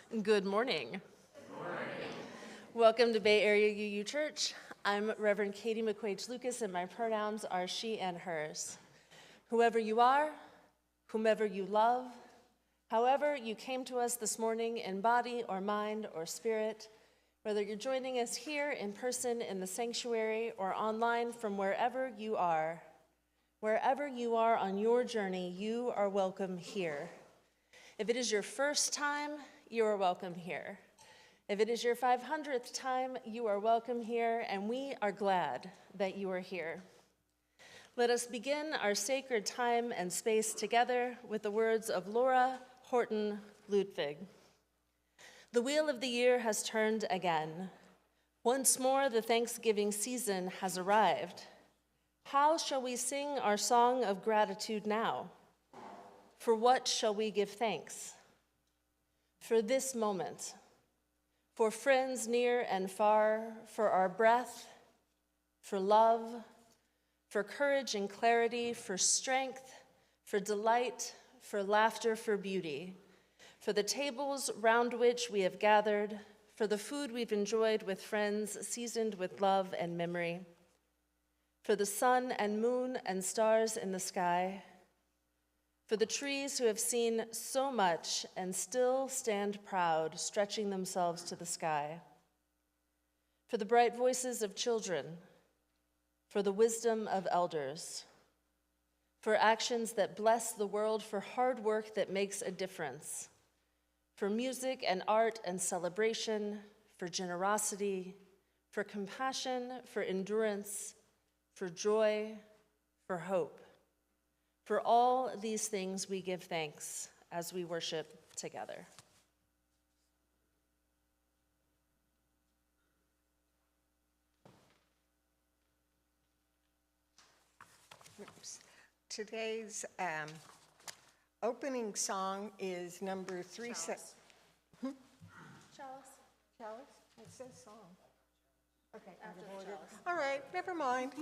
Good morning. Good morning. Welcome to Bay Area UU Church. I'm Reverend Katie McQuage-Loukas, and my pronouns are she and hers. Whoever you are, whomever you love, however you came to us this morning in body or mind or spirit, whether you're joining us here in person in the sanctuary or online from wherever you are on your journey, you are welcome here. If it is your first time, you are welcome here. If it is your 500th time, you are welcome here, and we are glad that you are here. Let us begin our sacred time and space together with the words of Laura Horton Ludwig. The wheel of the year has turned again. Once more, the Thanksgiving season has arrived. How shall we sing our song of gratitude now? For what shall we give thanks? For this moment, for friends near and far, for our breath, for love, for courage and clarity, for strength, for delight, for laughter, for beauty, for the tables round which we have gathered, for the food we've enjoyed with friends seasoned with love and memory, for the sun and moon and stars in the sky, for the trees who have seen so much and still stand proud, stretching themselves to the sky, for the bright voices of children, for the wisdom of elders, for actions that bless the world, for hard work that makes a difference, for music and art and celebration, for generosity, for compassion, for endurance, for joy, for hope. For all these things we give thanks as we worship together. Oops. Today's opening song is number 3. Chalice. Chalice? It says song. Okay. After the chalice. All right, never mind.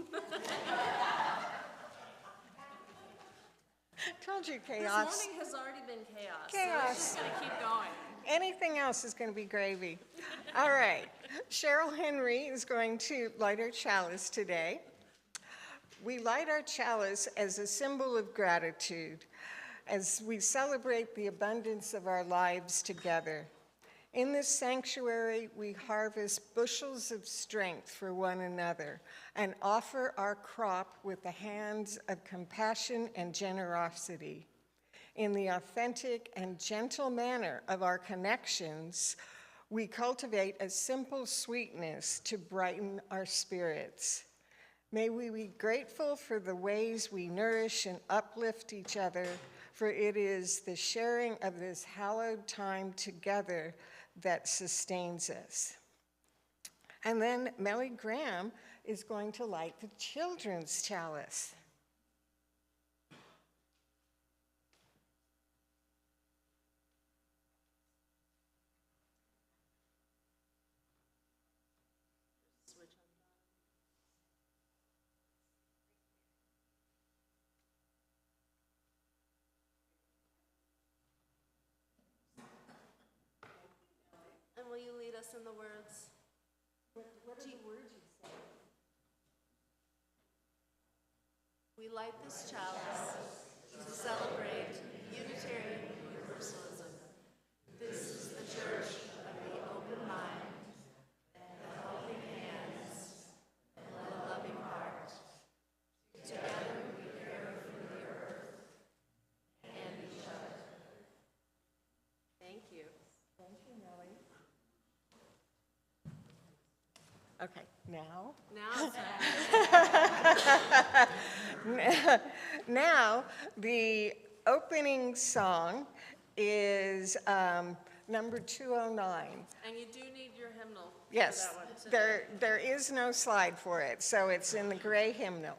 Told you chaos. This morning has already been chaos. Chaos. So it's just going to keep going. Anything else is going to be gravy. All right. Cheryl Henry is going to light our chalice today. We light our chalice as a symbol of gratitude as we celebrate the abundance of our lives together. In this sanctuary, we harvest bushels of strength for one another and offer our crop with the hands of compassion and generosity. In the authentic and gentle manner of our connections, we cultivate a simple sweetness to brighten our spirits. May we be grateful for the ways we nourish and uplift each other, for it is the sharing of this hallowed time together that sustains us. And then Melly Graham is going to light the children's chalice. And will you lead us in the words? What are the words you say? We light this chalice to celebrate Unitarian Universalism. This is the church of the open mind, the helping hands, and the loving heart. Together we care for the earth and each other. Thank you. Thank you, Melly. Okay, now. Now, the opening song is number 209. And you do need your hymnal Yes, for that one today. there is no slide for it, so it's in the gray hymnal.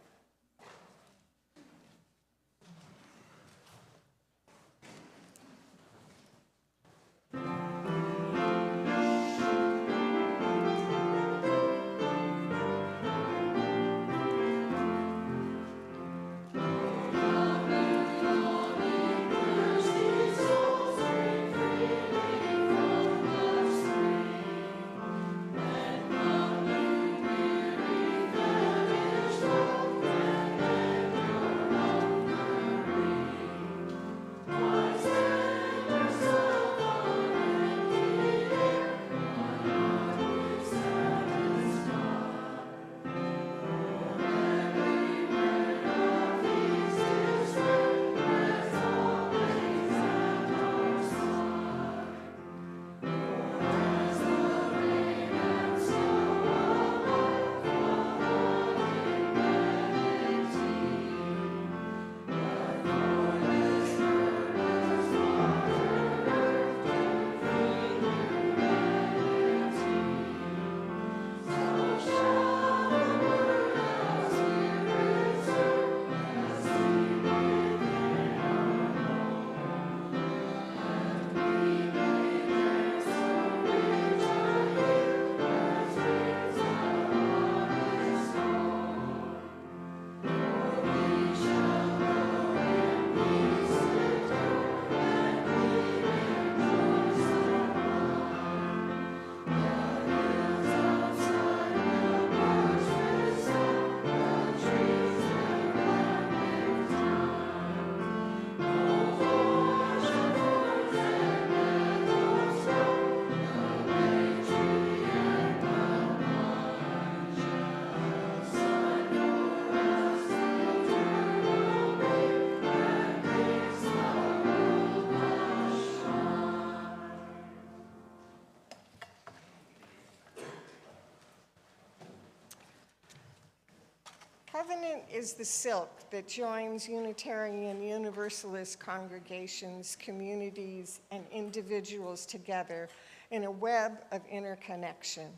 is the silk that joins Unitarian Universalist congregations, communities, and individuals together in a web of interconnection.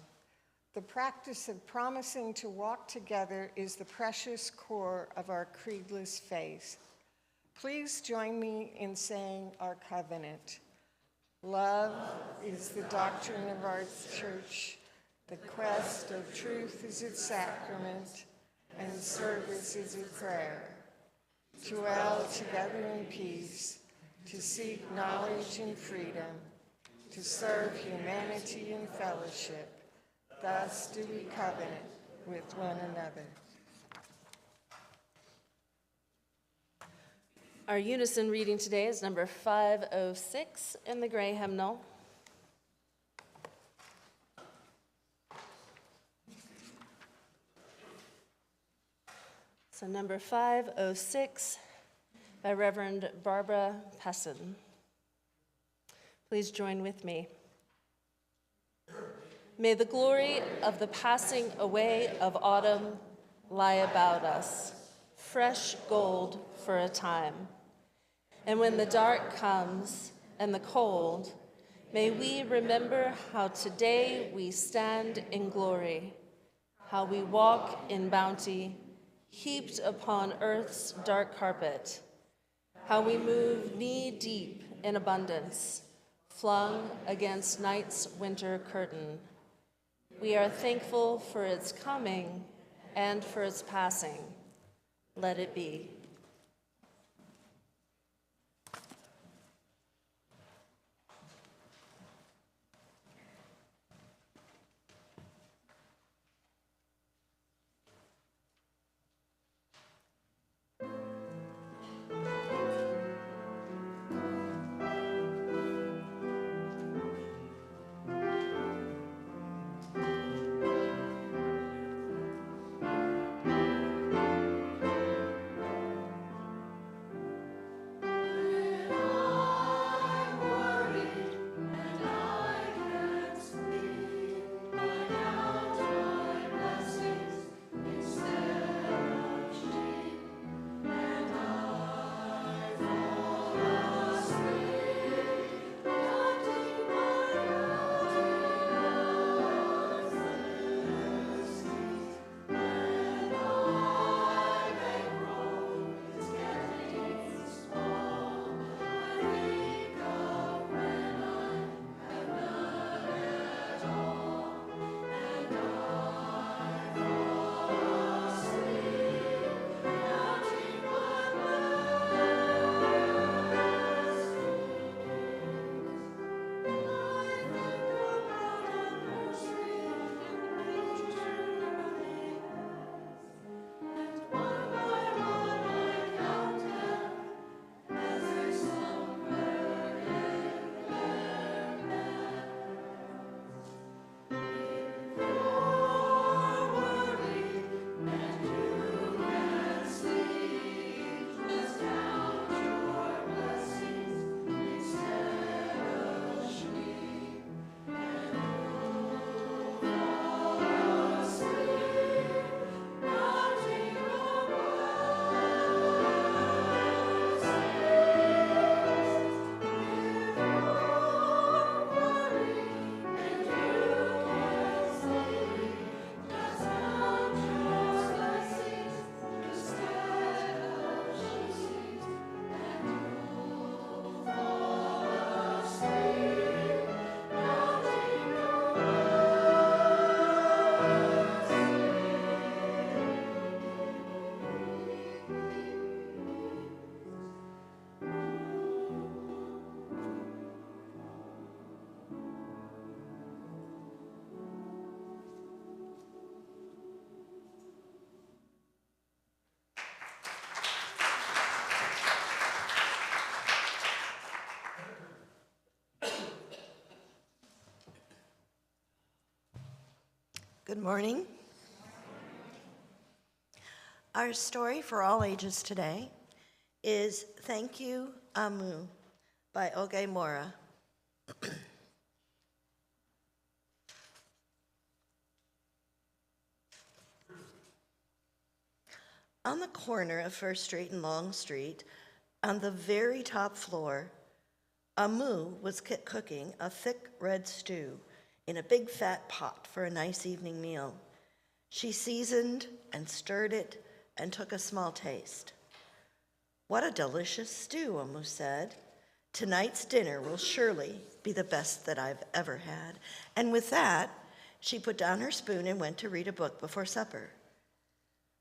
The practice of promising to walk together is the precious core of our creedless faith. Please join me in saying our covenant. Love is the doctrine of our church. The quest of truth is its sacrament, and service is its prayer. To dwell together in peace, to seek knowledge and freedom, to serve humanity in fellowship. Thus do we covenant with one another. Our unison reading today is number 506 in the Gray Hymnal. So number 506 by Reverend Barbara Pessin. Please join with me. May the glory of the passing away of autumn lie about us, fresh gold for a time. And when the dark comes and the cold, may we remember how today we stand in glory, how we walk in bounty, heaped upon earth's dark carpet, how we move knee-deep in abundance, flung against night's winter curtain. We are thankful for its coming and for its passing. Let it be. Good morning. Our story for all ages today is Thank You, Amu by Oge Mora. On the corner of First Street and Long Street, on the very top floor, Amu was cooking a thick red stew in a big fat pot for a nice evening meal. She seasoned and stirred it and took a small taste. "What a delicious stew," Amu said. "Tonight's dinner will surely be the best that I've ever had." And with that, she put down her spoon and went to read a book before supper.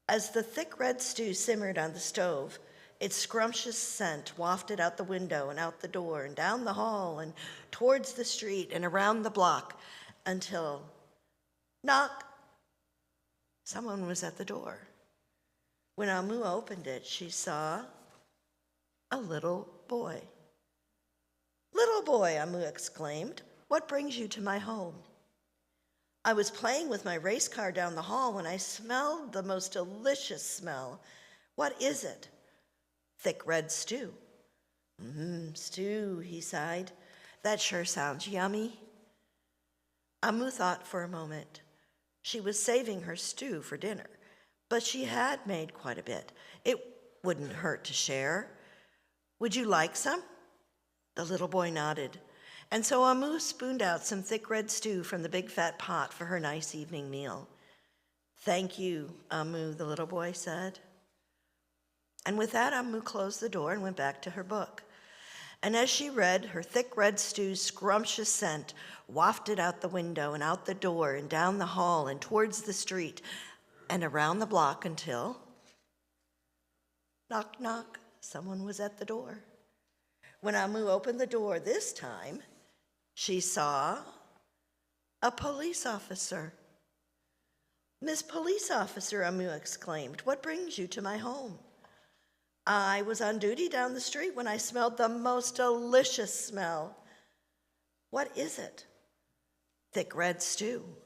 As the thick red stew simmered on the stove, its scrumptious scent wafted out the window and out the door and down the hall and towards the street and around the block until, knock, someone was at the door. When Amu opened it, she saw a little boy. "Little boy," Amu exclaimed, "what brings you to my home?" "I was playing with my race car down the hall when I smelled the most delicious smell. What is it?" "Thick red stew." Stew," he sighed. "That sure sounds yummy." Amu thought for a moment. She was saving her stew for dinner, but she had made quite a bit. It wouldn't hurt to share. "Would you like some?" The little boy nodded, and so Amu spooned out some thick red stew from the big fat pot for her nice evening meal. "Thank you, Amu," the little boy said. And with that, Amu closed the door and went back to her book. And as she read, her thick red stew's scrumptious scent wafted out the window and out the door and down the hall and towards the street and around the block until, knock, knock, someone was at the door. When Amu opened the door this time, she saw a police officer. "Miss Police Officer," Amu exclaimed, "what brings you to my home?" "I was on duty down the street when I smelled the most delicious smell." "What is it?" "Thick red stew."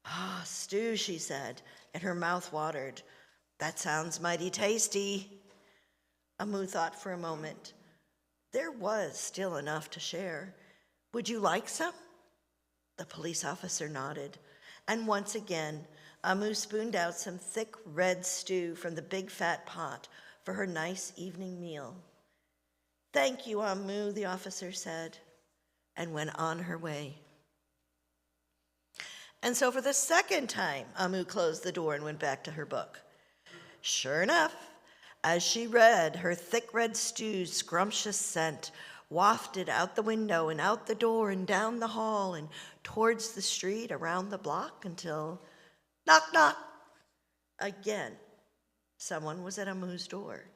"Ah, stew," she said, and her mouth watered. "That sounds mighty tasty." Amu thought for a moment. There was still enough to share. "Would you like some?" The police officer nodded, and once again, Amu spooned out some thick red stew from the big fat pot for her nice evening meal. "Thank you, Amu," the officer said, and went on her way. And so for the second time, Amu closed the door and went back to her book. Sure enough, as she read, her thick red stew's scrumptious scent wafted out the window and out the door and down the hall and towards the street around the block until, knock, knock, again, someone was at Amu's door.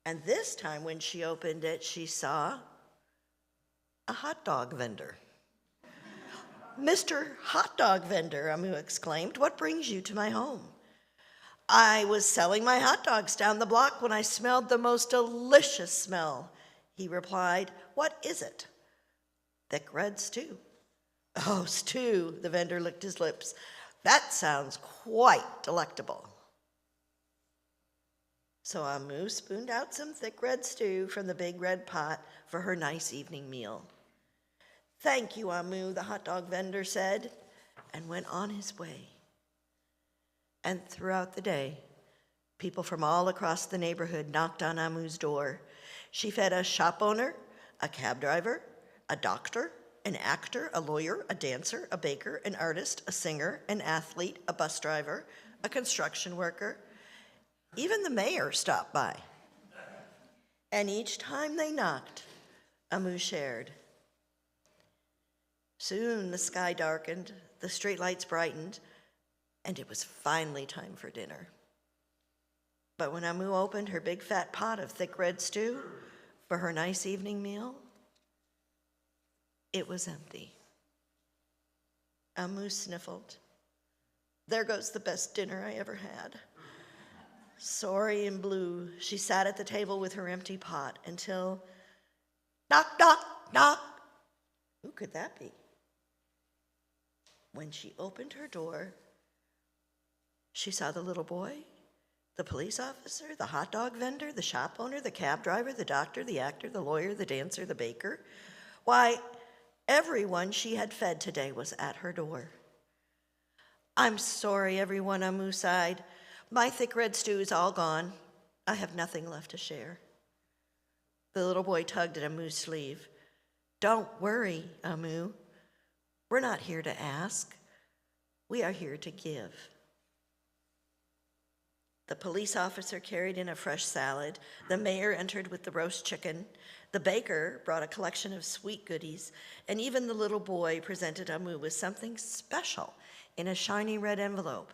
And this time when she opened it, she saw a hot dog vendor. "Mr. Hot Dog Vendor," Amu exclaimed, "what brings you to my home?" "I was selling my hot dogs down the block when I smelled the most delicious smell," he replied. "What is it?" "Thick red stew." "Oh, stew," the vendor licked his lips. "That sounds quite delectable." So Amu spooned out some thick red stew from the big red pot for her nice evening meal. "Thank you, Amu," the hot dog vendor said, and went on his way. And throughout the day, people from all across the neighborhood knocked on Amu's door. She fed a shop owner, a cab driver, a doctor, an actor, a lawyer, a dancer, a baker, an artist, a singer, an athlete, a bus driver, a construction worker. Even the mayor stopped by. And each time they knocked, Amu shared. Soon the sky darkened, the streetlights brightened, and it was finally time for dinner. But when Amu opened her big fat pot of thick red stew for her nice evening meal, it was empty. Amu sniffled. There goes the best dinner I ever had. Sorry and blue, she sat at the table with her empty pot until, knock, knock, knock. Who could that be? When she opened her door, she saw the little boy, the police officer, the hot dog vendor, the shop owner, the cab driver, the doctor, the actor, the lawyer, the dancer, the baker. Why, everyone she had fed today was at her door. I'm sorry, everyone, Amu sighed, My thick red stew is all gone. I have nothing left to share. The little boy tugged at Amu's sleeve. Don't worry, Amu. We're not here to ask. We are here to give. The police officer carried in a fresh salad. The mayor entered with the roast chicken. The baker brought a collection of sweet goodies. And even the little boy presented Amu with something special in a shiny red envelope.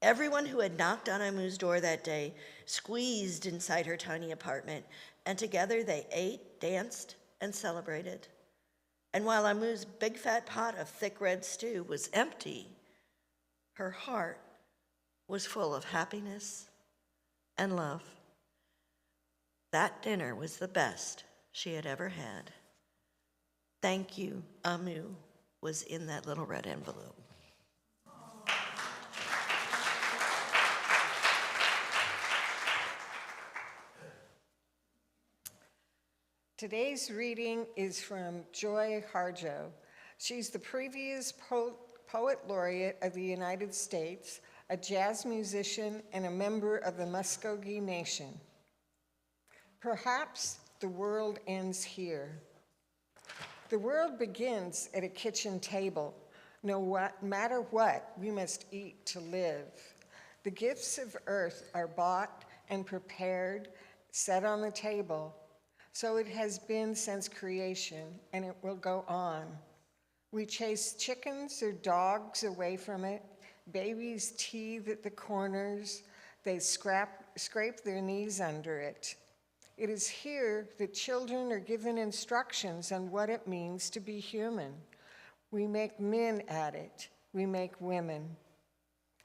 Everyone who had knocked on Amu's door that day squeezed inside her tiny apartment, and together they ate, danced, and celebrated. And while Amu's big fat pot of thick red stew was empty, her heart was full of happiness and love. That dinner was the best she had ever had. Thank you, Amu, was in that little red envelope. Today's reading is from Joy Harjo. She's the previous Poet Laureate of the United States, a jazz musician, and a member of the Muskogee Nation. Perhaps the world ends here. The world begins at a kitchen table. No matter what, we must eat to live. The gifts of earth are bought and prepared, set on the table. So it has been since creation, and it will go on. We chase chickens or dogs away from it. Babies teethe at the corners. They scrape their knees under it. It is here that children are given instructions on what it means to be human. We make men at it. We make women.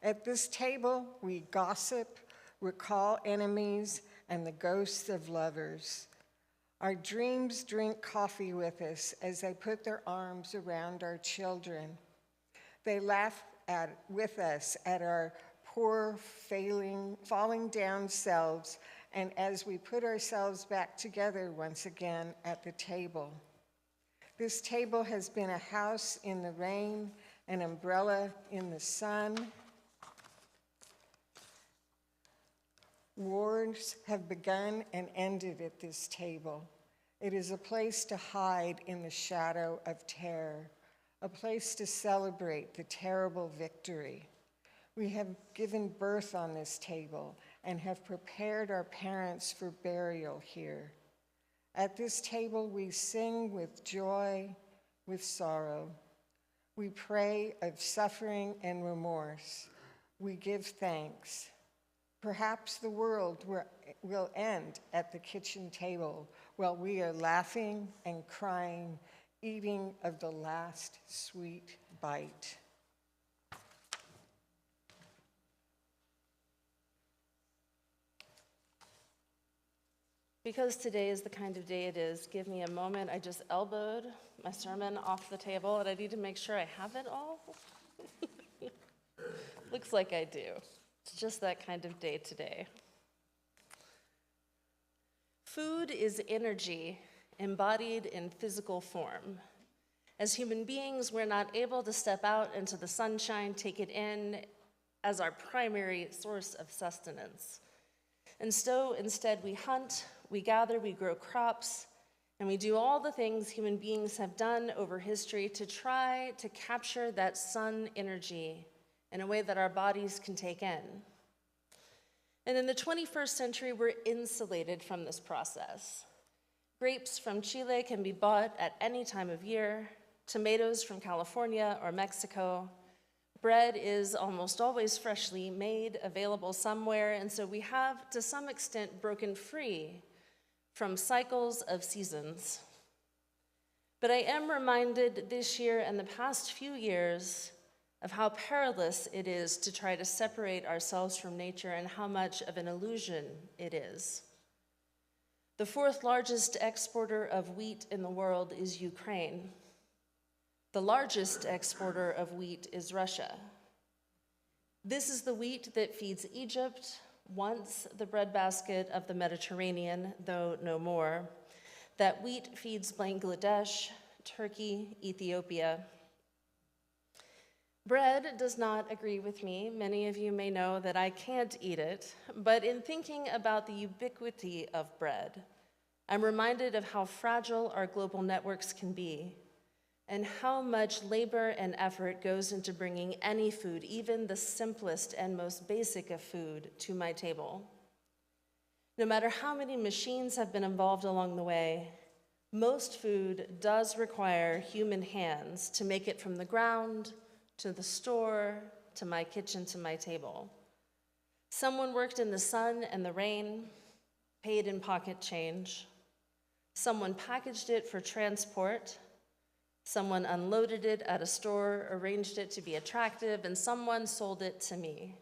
At this table, we gossip, recall enemies, and the ghosts of lovers. Our dreams drink coffee with us as they put their arms around our children. They laugh with us at our poor, falling down selves, and as we put ourselves back together once again at the table. This table has been a house in the rain, an umbrella in the sun. Wars have begun and ended at this table. It is a place to hide in the shadow of terror, a place to celebrate the terrible victory. We have given birth on this table and have prepared our parents for burial here. At this table, we sing with joy, with sorrow. We pray of suffering and remorse. We give thanks. Perhaps the world will end at the kitchen table while we are laughing and crying, eating of the last sweet bite. Because today is the kind of day it is, give me a moment. I just elbowed my sermon off the table, and I need to make sure I have it all. Looks like I do. It's just that kind of day today. Food is energy embodied in physical form. As human beings, we're not able to step out into the sunshine, take it in as our primary source of sustenance. And so instead we hunt, we gather, we grow crops, and we do all the things human beings have done over history to try to capture that sun energy in a way that our bodies can take in. And in the 21st century, we're insulated from this process. Grapes from Chile can be bought at any time of year, tomatoes from California or Mexico. Bread is almost always freshly made, available somewhere, and so we have, to some extent, broken free from cycles of seasons. But I am reminded this year and the past few years of how perilous it is to try to separate ourselves from nature and how much of an illusion it is. The fourth largest exporter of wheat in the world is Ukraine. The largest exporter of wheat is Russia. This is the wheat that feeds Egypt, once the breadbasket of the Mediterranean, though no more. That wheat feeds Bangladesh, Turkey, Ethiopia. Bread does not agree with me. Many of you may know that I can't eat it, but in thinking about the ubiquity of bread, I'm reminded of how fragile our global networks can be and how much labor and effort goes into bringing any food, even the simplest and most basic of food, to my table. No matter how many machines have been involved along the way, most food does require human hands to make it from the ground, to the store, to my kitchen, to my table. Someone worked in the sun and the rain, paid in pocket change. Someone packaged it for transport. Someone unloaded it at a store, arranged it to be attractive, and someone sold it to me.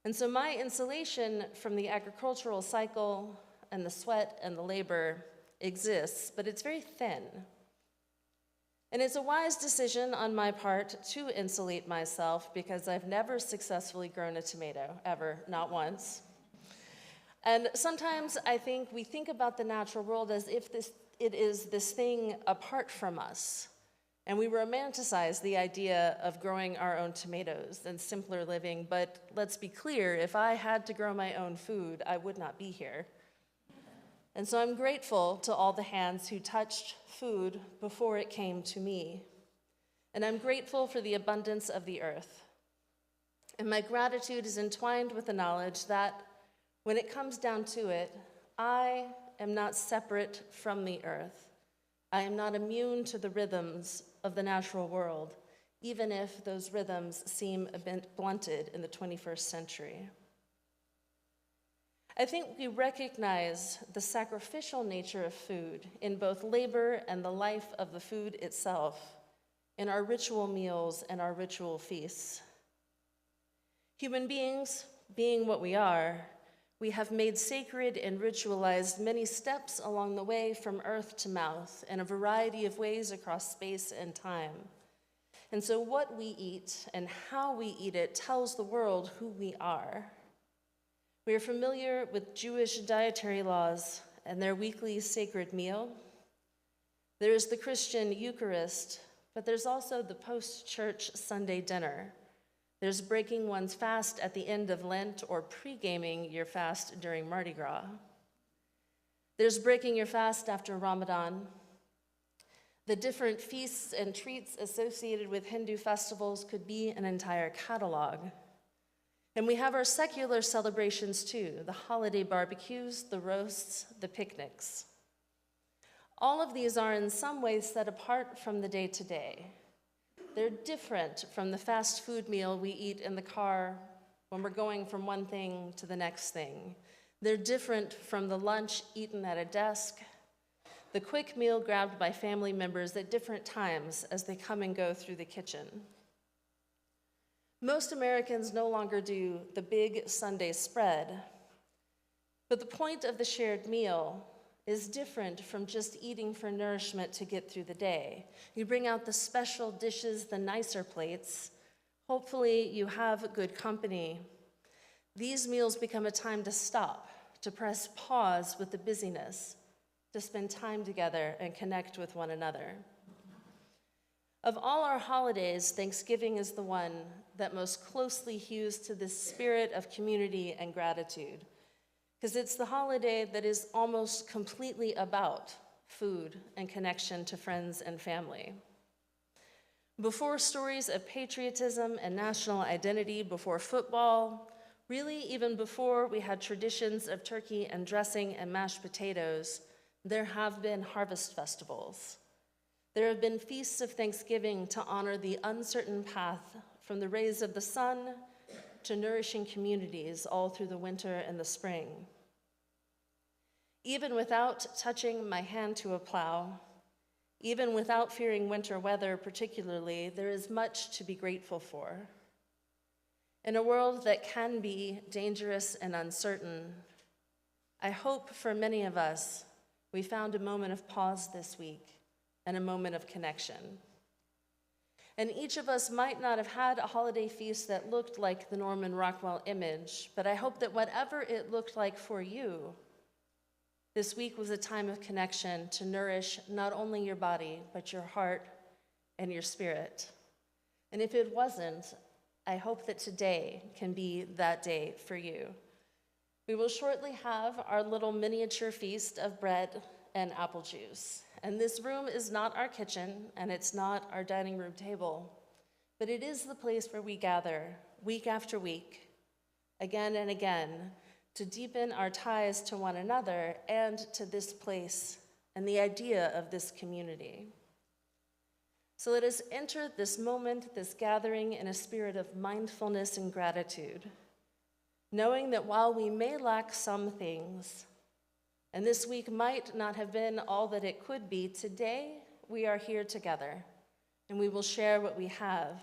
And so my insulation from the agricultural cycle and the sweat and the labor exists, but it's very thin. And it's a wise decision on my part to insulate myself because I've never successfully grown a tomato, ever, not once. And sometimes I think we think about the natural world as if it is this thing apart from us. And we romanticize the idea of growing our own tomatoes and simpler living, but let's be clear, if I had to grow my own food, I would not be here. And so I'm grateful to all the hands who touched food before it came to me. And I'm grateful for the abundance of the earth. And my gratitude is entwined with the knowledge that when it comes down to it, I am not separate from the earth. I am not immune to the rhythms of the natural world, even if those rhythms seem a bit blunted in the 21st century. I think we recognize the sacrificial nature of food in both labor and the life of the food itself in our ritual meals and our ritual feasts. Human beings, being what we are, we have made sacred and ritualized many steps along the way from earth to mouth in a variety of ways across space and time. And so what we eat and how we eat it tells the world who we are. We are familiar with Jewish dietary laws and their weekly sacred meal. There is the Christian Eucharist, but there's also the post-church Sunday dinner. There's breaking one's fast at the end of Lent or pre-gaming your fast during Mardi Gras. There's breaking your fast after Ramadan. The different feasts and treats associated with Hindu festivals could be an entire catalog. And we have our secular celebrations too, the holiday barbecues, the roasts, the picnics. All of these are in some ways set apart from the day-to-day. They're different from the fast food meal we eat in the car when we're going from one thing to the next thing. They're different from the lunch eaten at a desk, the quick meal grabbed by family members at different times as they come and go through the kitchen. Most Americans no longer do the big Sunday spread, but the point of the shared meal is different from just eating for nourishment to get through the day. You bring out the special dishes, the nicer plates. Hopefully you have good company. These meals become a time to stop, to press pause with the busyness, to spend time together and connect with one another. Of all our holidays, Thanksgiving is the one that most closely hews to this spirit of community and gratitude, because it's the holiday that is almost completely about food and connection to friends and family. Before stories of patriotism and national identity, before football, really even before we had traditions of turkey and dressing and mashed potatoes, there have been harvest festivals. There have been feasts of Thanksgiving to honor the uncertain path from the rays of the sun to nourishing communities all through the winter and the spring. Even without touching my hand to a plow, even without fearing winter weather particularly, there is much to be grateful for. In a world that can be dangerous and uncertain, I hope for many of us, we found a moment of pause this week and a moment of connection. And each of us might not have had a holiday feast that looked like the Norman Rockwell image, but I hope that whatever it looked like for you, this week was a time of connection to nourish not only your body, but your heart and your spirit. And if it wasn't, I hope that today can be that day for you. We will shortly have our little miniature feast of bread and apple juice. And this room is not our kitchen, and it's not our dining room table, but it is the place where we gather week after week, again and again, to deepen our ties to one another and to this place and the idea of this community. So let us enter this moment, this gathering, in a spirit of mindfulness and gratitude, knowing that while we may lack some things, and this week might not have been all that it could be, today we are here together, and we will share what we have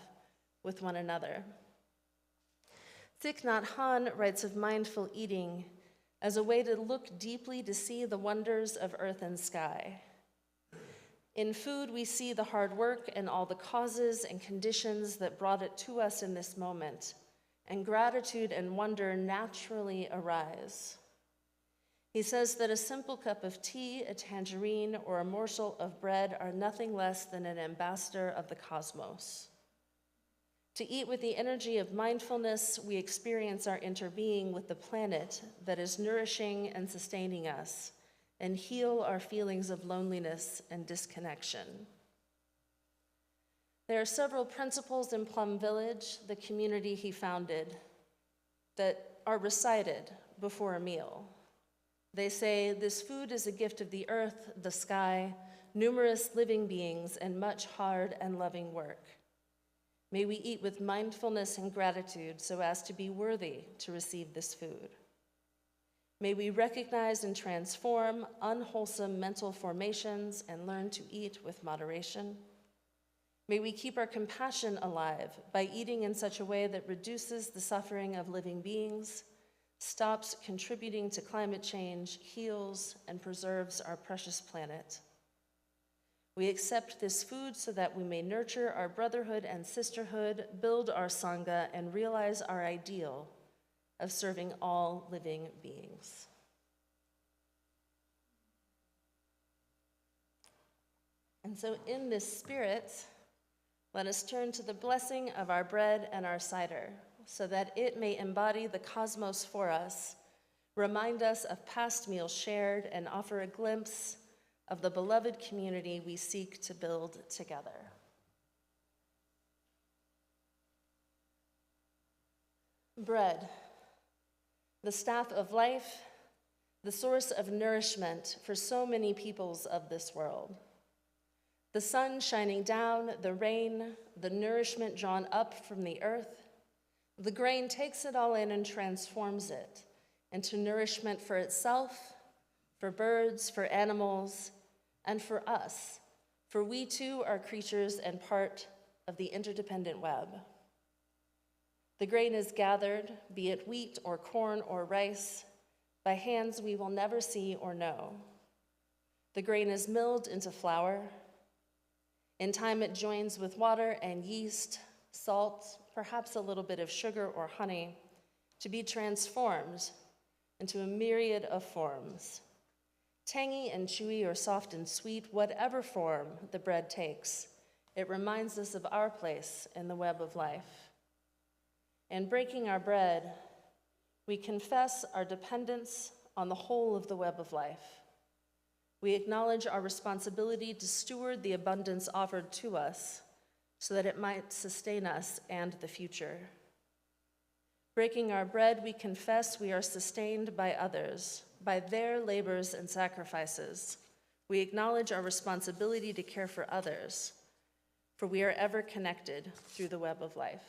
with one another. Thich Nhat Hanh writes of mindful eating as a way to look deeply to see the wonders of earth and sky. In food, we see the hard work and all the causes and conditions that brought it to us in this moment, and gratitude and wonder naturally arise. He says that a simple cup of tea, a tangerine, or a morsel of bread are nothing less than an ambassador of the cosmos. To eat with the energy of mindfulness, we experience our interbeing with the planet that is nourishing and sustaining us, and heal our feelings of loneliness and disconnection. There are several principles in Plum Village, the community he founded, that are recited before a meal. They say, "This food is a gift of the earth, the sky, numerous living beings, and much hard and loving work. May we eat with mindfulness and gratitude so as to be worthy to receive this food. May we recognize and transform unwholesome mental formations and learn to eat with moderation. May we keep our compassion alive by eating in such a way that reduces the suffering of living beings, stops contributing to climate change, heals, and preserves our precious planet. We accept this food so that we may nurture our brotherhood and sisterhood, build our Sangha, and realize our ideal of serving all living beings." And so in this spirit, let us turn to the blessing of our bread and our cider, so that it may embody the cosmos for us, remind us of past meals shared, and offer a glimpse of the beloved community we seek to build together. Bread, the staff of life, the source of nourishment for so many peoples of this world. The sun shining down, the rain, the nourishment drawn up from the earth. The grain takes it all in and transforms it into nourishment for itself, for birds, for animals, and for us, for we too are creatures and part of the interdependent web. The grain is gathered, be it wheat or corn or rice, by hands we will never see or know. The grain is milled into flour. In time it joins with water and yeast, salt, perhaps a little bit of sugar or honey, to be transformed into a myriad of forms. Tangy and chewy or soft and sweet, whatever form the bread takes, it reminds us of our place in the web of life. In breaking our bread, we confess our dependence on the whole of the web of life. We acknowledge our responsibility to steward the abundance offered to us so that it might sustain us and the future. Breaking our bread, we confess we are sustained by others, by their labors and sacrifices. We acknowledge our responsibility to care for others, for we are ever connected through the web of life.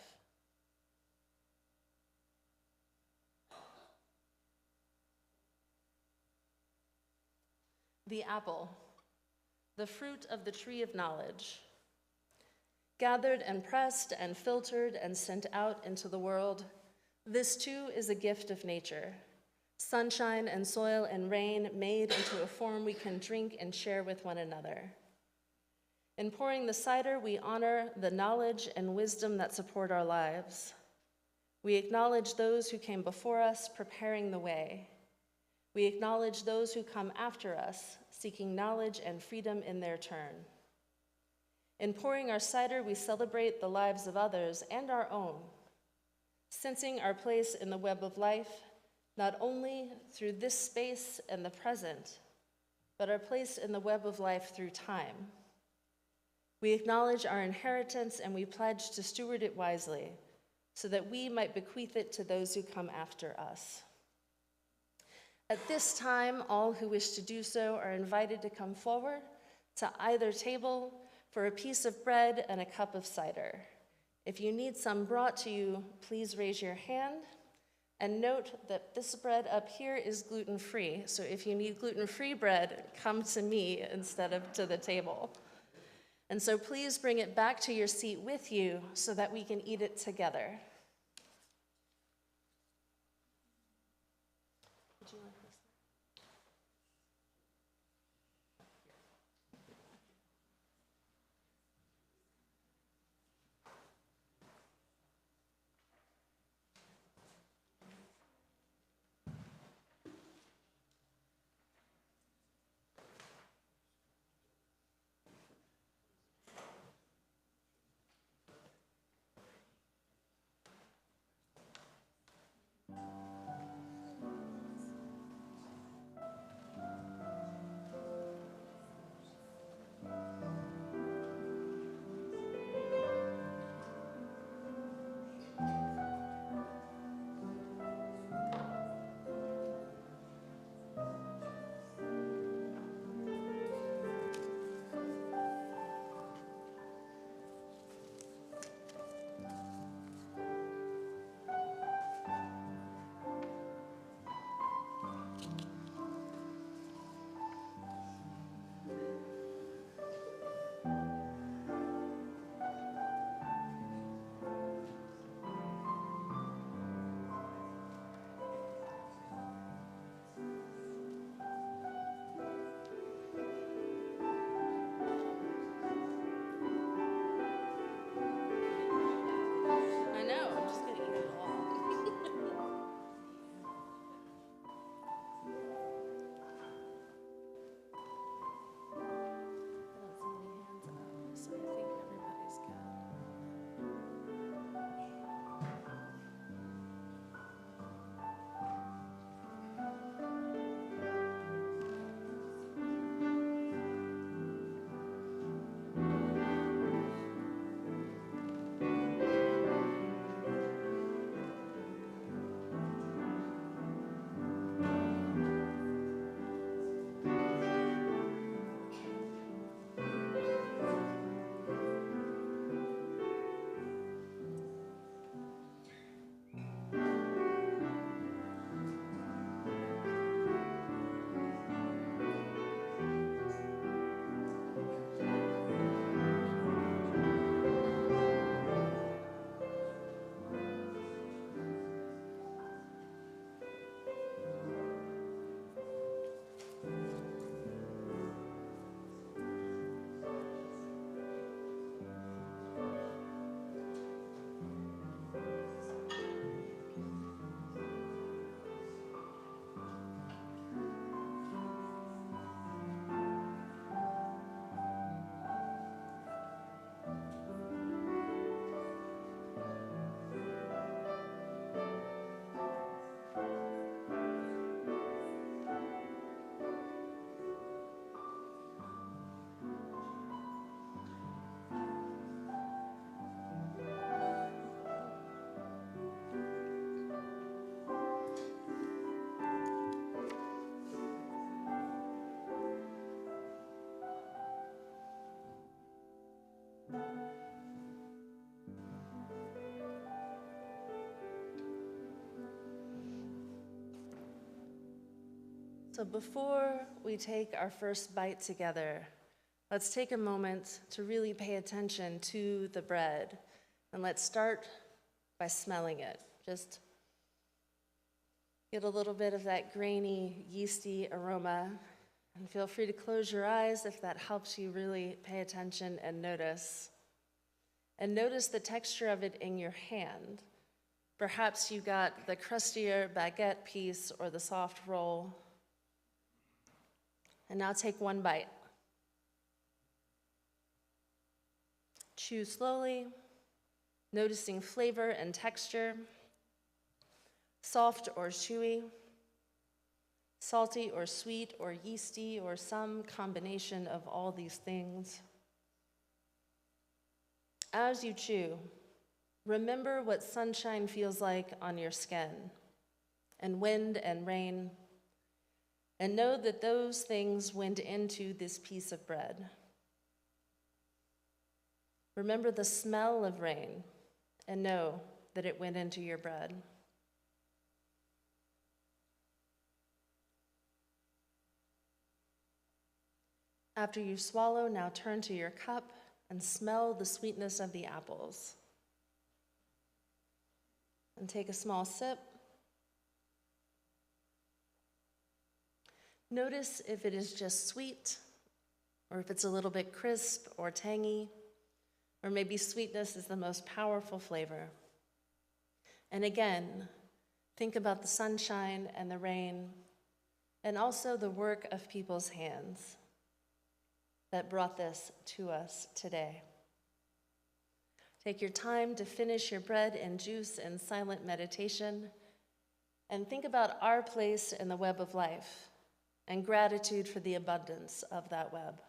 The apple, the fruit of the tree of knowledge, gathered and pressed and filtered and sent out into the world, this too is a gift of nature. Sunshine and soil and rain made into a form we can drink and share with one another. In pouring the cider, we honor the knowledge and wisdom that support our lives. We acknowledge those who came before us, preparing the way. We acknowledge those who come after us, seeking knowledge and freedom in their turn. In pouring our cider, we celebrate the lives of others and our own, sensing our place in the web of life, not only through this space and the present, but our place in the web of life through time. We acknowledge our inheritance and we pledge to steward it wisely so that we might bequeath it to those who come after us. At this time, all who wish to do so are invited to come forward to either table for a piece of bread and a cup of cider. If you need some brought to you, please raise your hand. And note that this bread up here is gluten-free, so if you need gluten-free bread, come to me instead of to the table. And so please bring it back to your seat with you so that we can eat it together. Would you like this? I know, I'm just gonna eat it all. I don't see any hands up, so I think everybody's good. So before we take our first bite together, let's take a moment to really pay attention to the bread. And let's start by smelling it. Just get a little bit of that grainy, yeasty aroma. And feel free to close your eyes if that helps you really pay attention and notice. And notice the texture of it in your hand. Perhaps you got the crustier baguette piece or the soft roll. And now take one bite. Chew slowly, noticing flavor and texture, soft or chewy, salty or sweet or yeasty or some combination of all these things. As you chew, remember what sunshine feels like on your skin, and wind and rain, and know that those things went into this piece of bread. Remember the smell of rain, and know that it went into your bread. After you swallow, now turn to your cup and smell the sweetness of the apples. And take a small sip. Notice if it is just sweet, or if it's a little bit crisp or tangy, or maybe sweetness is the most powerful flavor. And again, think about the sunshine and the rain, and also the work of people's hands that brought this to us today. Take your time to finish your bread and juice in silent meditation, and think about our place in the web of life and gratitude for the abundance of that web.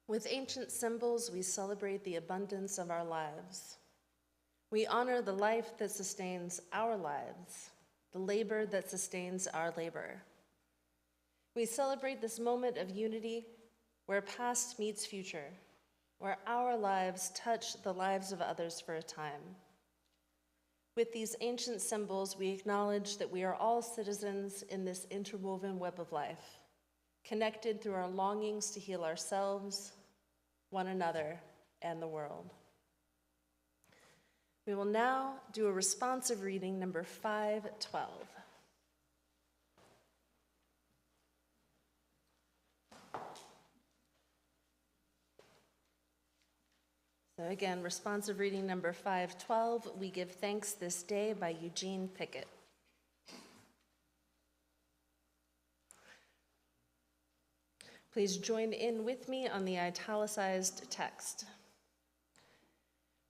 With ancient symbols, we celebrate the abundance of our lives. We honor the life that sustains our lives, the labor that sustains our labor. We celebrate this moment of unity where past meets future, where our lives touch the lives of others for a time. With these ancient symbols, we acknowledge that we are all citizens in this interwoven web of life, connected through our longings to heal ourselves, one another, and the world. We will now do a responsive reading, number 512. So again, responsive reading number 512, We Give Thanks This Day by Eugene Pickett. Please join in with me on the italicized text.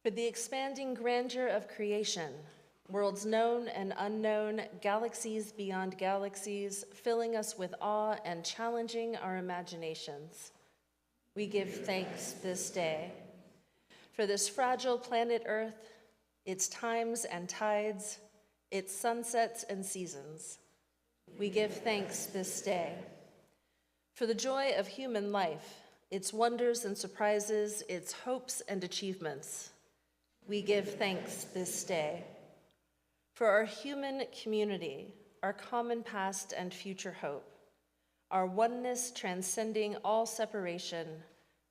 For the expanding grandeur of creation, worlds known and unknown, galaxies beyond galaxies, filling us with awe and challenging our imaginations, we give thanks this day. For this fragile planet Earth, its times and tides, its sunsets and seasons, we give thanks this day. For the joy of human life, its wonders and surprises, its hopes and achievements, we give thanks this day. For our human community, our common past and future hope, our oneness transcending all separation,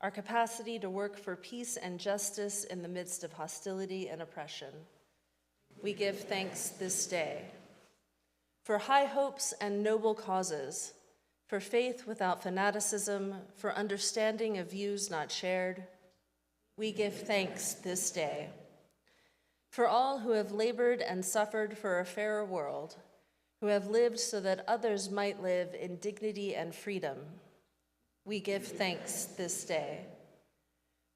our capacity to work for peace and justice in the midst of hostility and oppression, we give thanks this day. For high hopes and noble causes, for faith without fanaticism, for understanding of views not shared, we give thanks this day. For all who have labored and suffered for a fairer world, who have lived so that others might live in dignity and freedom, we give thanks this day.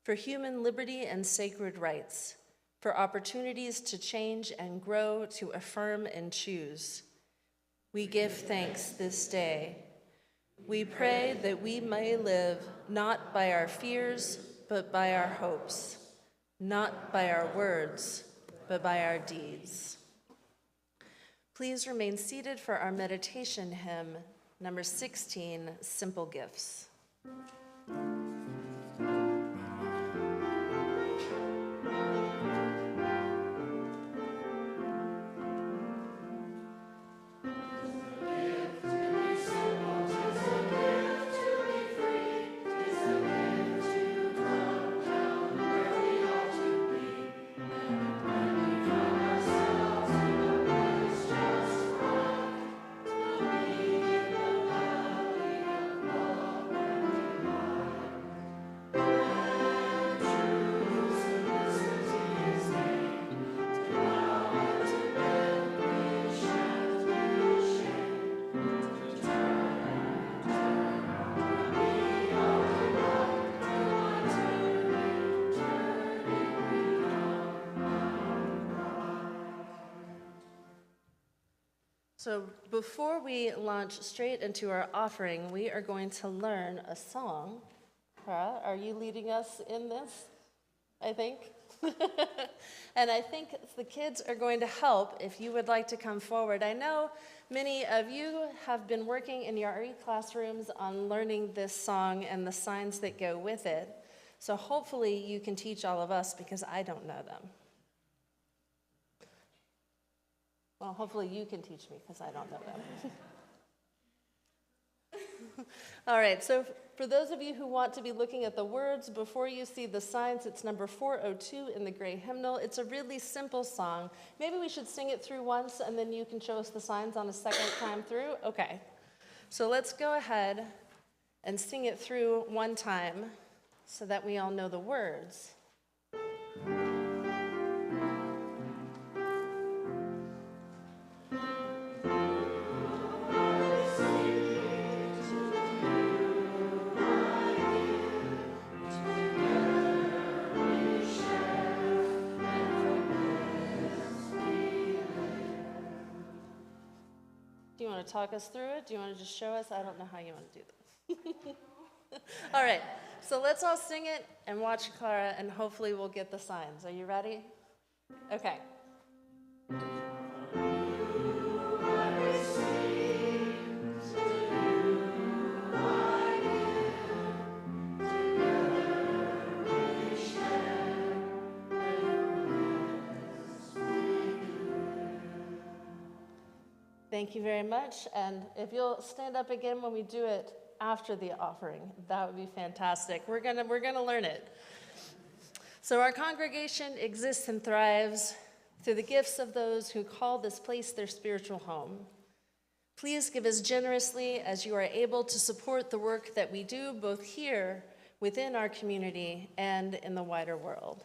For human liberty and sacred rights, for opportunities to change and grow, to affirm and choose, we give thanks this day. We pray that we may live not by our fears, but by our hopes, not by our words, but by our deeds. Please remain seated for our meditation hymn, number 16, Simple Gifts. So before we launch straight into our offering, we are going to learn a song. Cara, are you leading us in this? I think. And I think the kids are going to help if you would like to come forward. I know many of you have been working in your RE classrooms on learning this song and the signs that go with it. So hopefully you can teach all of us because I don't know them. Well, hopefully you can teach me because I don't know them. All right, so for those of you who want to be looking at the words before you see the signs, it's number 402 in the gray hymnal. It's a really simple song. Maybe we should sing it through once and then you can show us the signs on a second time through? Okay, so let's go ahead and sing it through one time so that we all know the words. Do you want to talk us through it? Do you want to just show us? I don't know how you want to do this. All right, so let's all sing it and watch Clara, and hopefully we'll get the signs. Are you ready? Okay. Thank you very much, and if you'll stand up again when we do it after the offering, that would be fantastic. We're gonna learn it. So our congregation exists and thrives through the gifts of those who call this place their spiritual home. Please give as generously as you are able to support the work that we do both here within our community and in the wider world.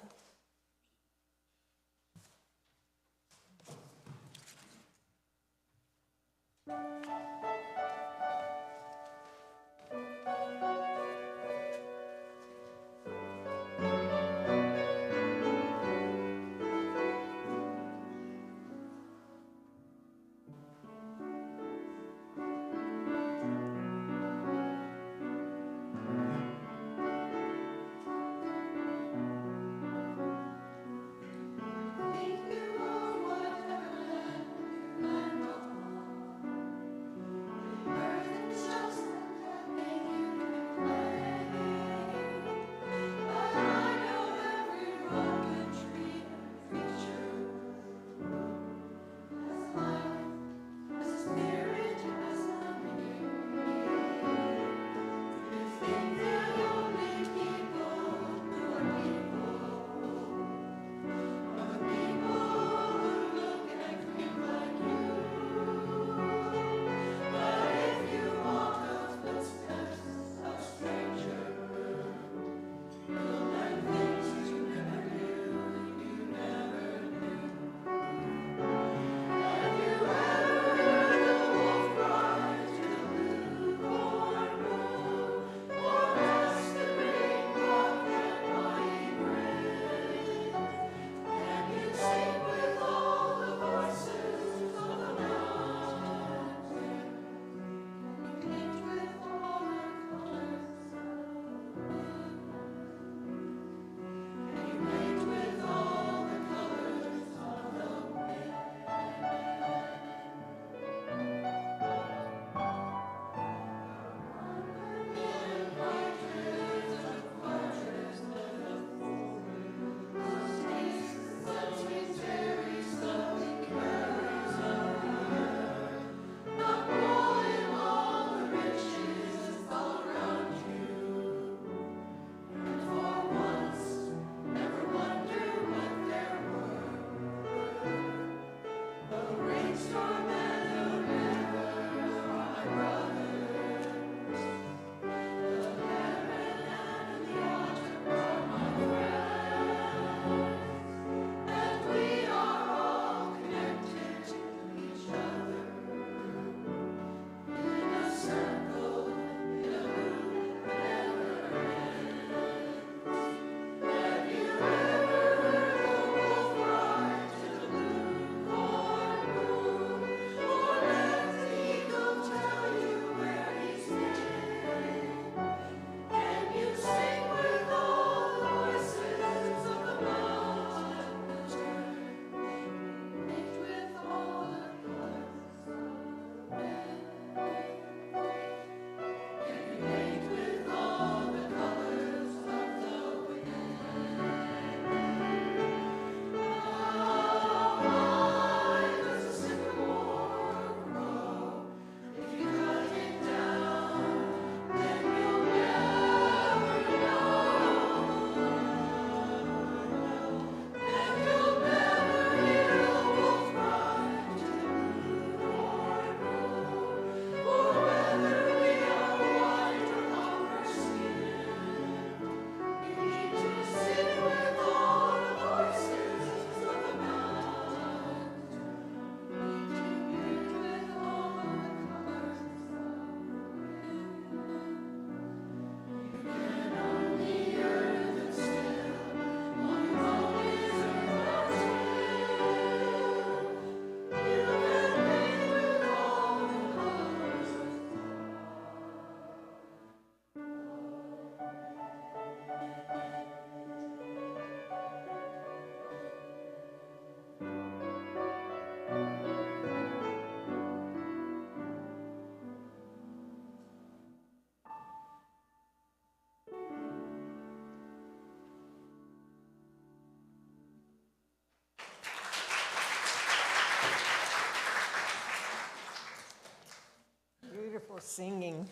wonderful singing.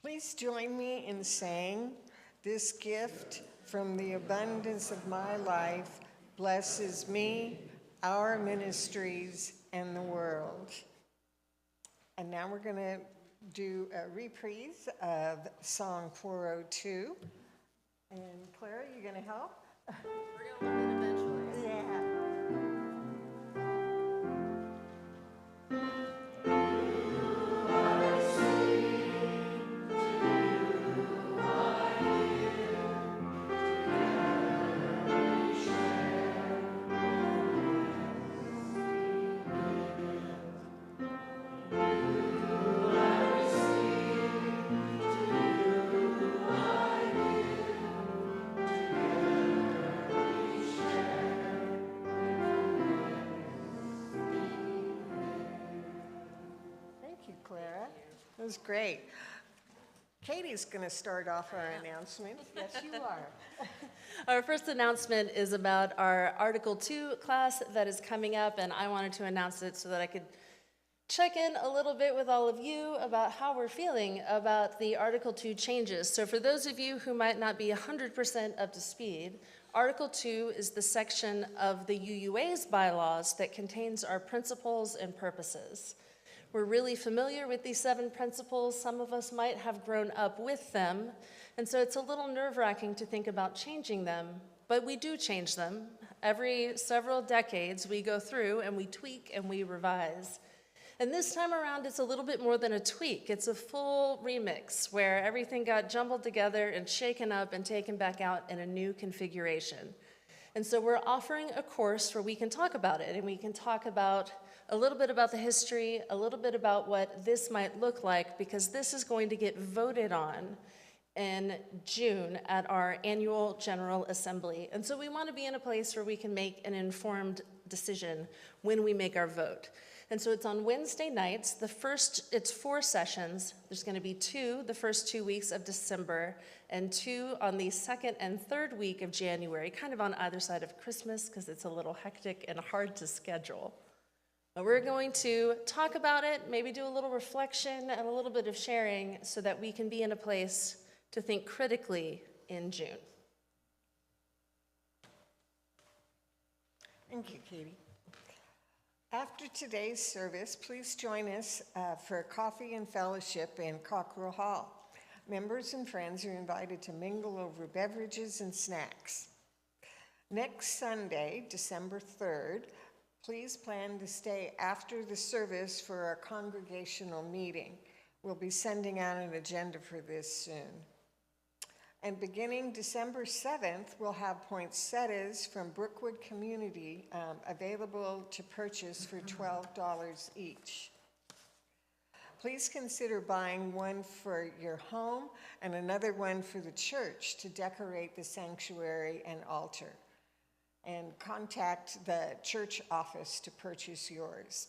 Please join me in saying, "This gift from the abundance of my life blesses me, our ministries, and the world." And now we're going to do a reprise of Song 402. And Clara, you going to help? We're going to learn it eventually. Yeah. Clara. That was great. Katie's going to start off our announcement. Yes, you are. Our first announcement is about our Article 2 class that is coming up, and I wanted to announce it so that I could check in a little bit with all of you about how we're feeling about the Article 2 changes. So for those of you who might not be 100% up to speed, Article 2 is the section of the UUA's bylaws that contains our principles and purposes. We're really familiar with these 7 principles. Some of us might have grown up with them, and so it's a little nerve-wracking to think about changing them, but we do change them. Every several decades, we go through and we tweak and we revise. And this time around, it's a little bit more than a tweak. It's a full remix where everything got jumbled together and shaken up and taken back out in a new configuration. And so we're offering a course where we can talk about it, and we can talk about a little bit about the history, a little bit about what this might look like, because this is going to get voted on in June at our annual General Assembly. And so we want to be in a place where we can make an informed decision when we make our vote. And so it's on Wednesday nights. It's 4 sessions. There's going to be 2 the first 2 weeks of December, and 2 on the 2nd and 3rd week of January, kind of on either side of Christmas, because it's a little hectic and hard to schedule. But we're going to talk about it, maybe do a little reflection and a little bit of sharing so that we can be in a place to think critically in June. Thank you, Katie. After today's service, please join us for coffee and fellowship in Cockrell Hall. Members and friends are invited to mingle over beverages and snacks. Next Sunday, December 3rd, please plan to stay after the service for our congregational meeting. We'll be sending out an agenda for this soon. And beginning December 7th, we'll have poinsettias from Brookwood Community available to purchase for $12 each. Please consider buying one for your home and another one for the church to decorate the sanctuary and altar. And contact the church office to purchase yours.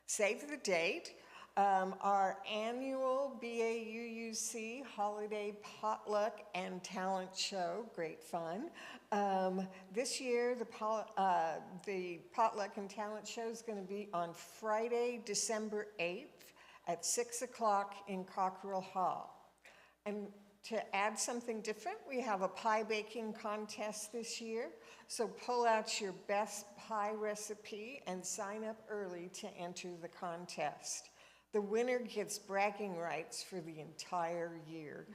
Save the date. Our annual BAUUC holiday potluck and talent show, great fun. This year, the potluck and talent show is going to be on Friday, December 8th at 6 o'clock in Cockrell Hall. And to add something different, we have a pie baking contest this year. So pull out your best pie recipe and sign up early to enter the contest. The winner gets bragging rights for the entire year.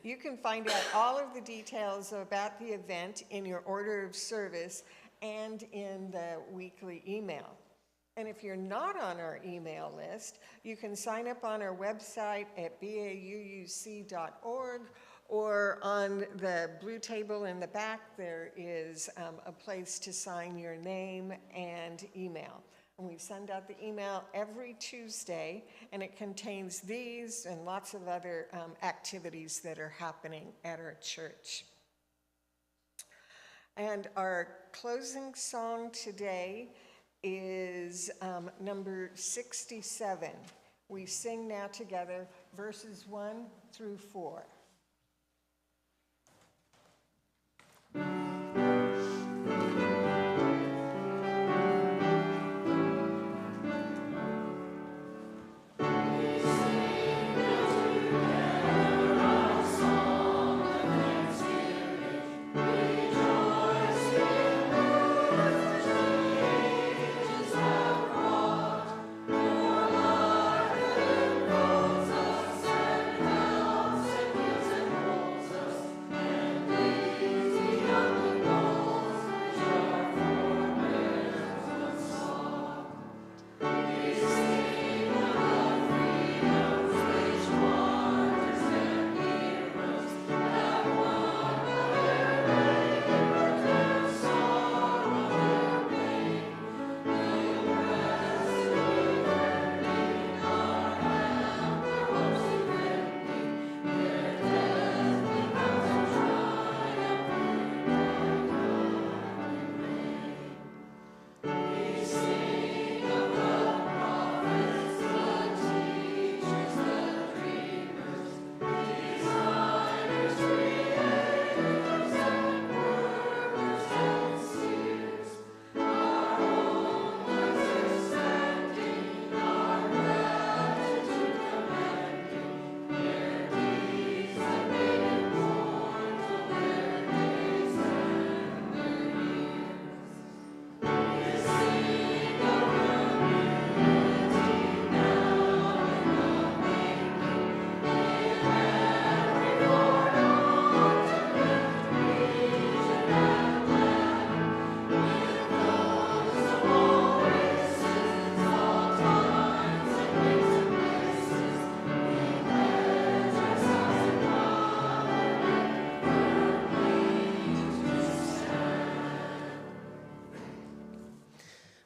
You can find out all of the details about the event in your order of service and in the weekly email. And if you're not on our email list, you can sign up on our website at bauuc.org, or on the blue table in the back, there is a place to sign your name and email. And we send out the email every Tuesday, and it contains these and lots of other activities that are happening at our church. And our closing song today is number 67. We sing now together verses 1 through 4.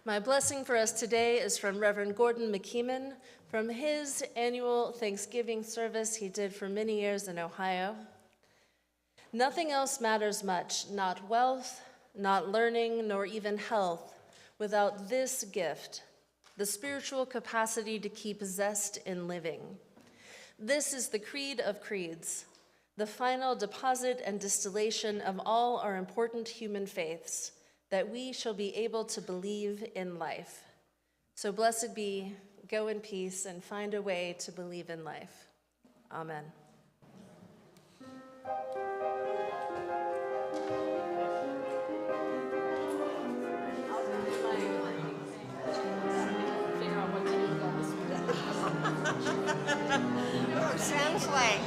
My blessing for us today is from Reverend Gordon McKeeman from his annual Thanksgiving service he did for many years in Ohio. Nothing else matters much, not wealth, not learning, nor even health, without this gift, the spiritual capacity to keep zest in living. This is the creed of creeds, the final deposit and distillation of all our important human faiths, that we shall be able to believe in life. So blessed be, go in peace, and find a way to believe in life. Amen. Sounds like